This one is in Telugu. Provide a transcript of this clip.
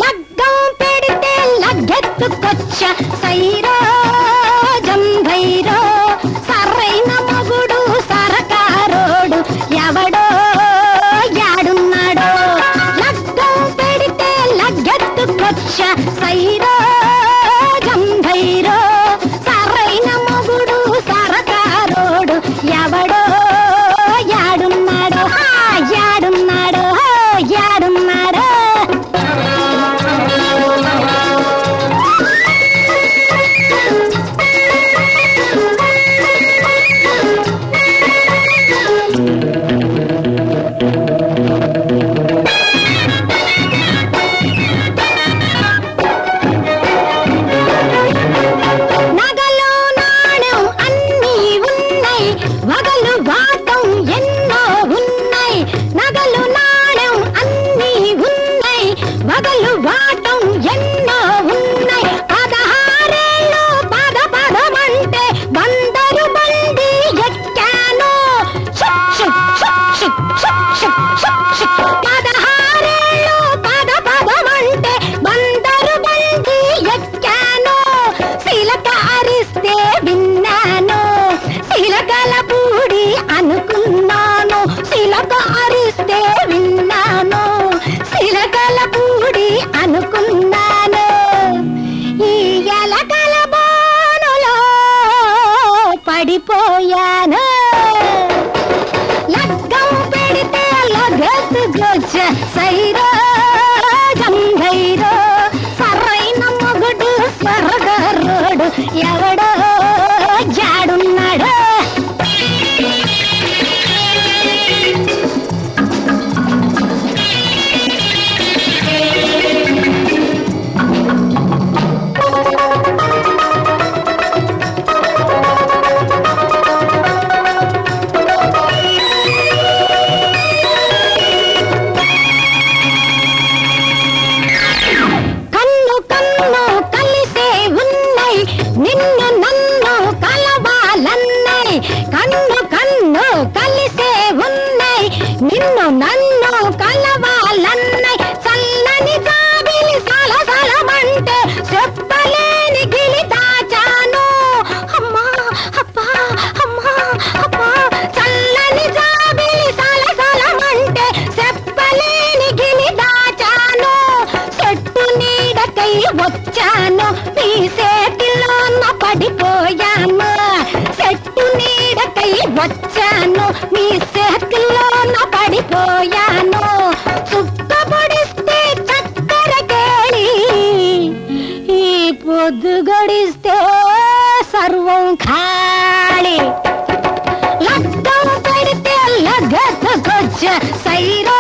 లగ్గం పెడితే లగ్గెత్తుకొచ్చ సైరో జంభైరో సరైన మగుడు సరకారోడు ఎవడో యాడున్నాడో లగ్గం పెడితే లగ్గెత్తుకొచ్చ సైరో జంభైరో సరైన మగుడు సరకారోడు ఎవడో యాడున్నాడో యాడున్నాడో యాడున్నాడో వగలు వాటం ఎన్నో ఉన్నాయి నగలు నాణం అన్నీ ఉన్నాయి వగలు వాటం ఎన్నో ఉన్నాయి 16 పద పదమంటే బందరు బండి ఎక్కాను 16 పద పదమంటే బందరు బండి ఎక్కాను శిలక అరిస్తే విన్నాను శిలకల పూడి అనుకున్నాను శిలక అరిస్తే విన్నాను శిలకల పూడి అనుకున్నాను ఈ ఎలకల బానులో పడిపోయాను లగ్గం పెడితే లగెత్తుకొచ్చ సైరో జంభైరో సరైన మొగుడు స్వర్గరోడు ఎవడో జాడున్నాడు కన్ను కన్ను కలిసే ఉన్నాయి నిన్ను నన్ను కలవాలన్నాయి కన్ను కన్ను కలిసే ఉన్నాయి నిన్ను నన్ను కలవాలన్నాయి చల్లని జాబిలి సలసలమంటే చెప్పలేని గిలి దాచాను అమ్మా అబ్బా అమ్మా అబ్బా చల్లని జాబిలి సలసలమంటే చెప్పలేని గిలి దాచాను చెట్టు నీడకై వచ్చాను నీ చేతిలో పడిపోయాను చెట్టు నీడకై వచ్చాను నీ చేతిలో పడిపోయాను చుక్క పొడిస్తే చక్కెర కేళి ఈ పొద్దు గడిస్తే సర్వం ఖాళీ లగ్గం పెడితే లగెత్తుకొచ్చ సైరో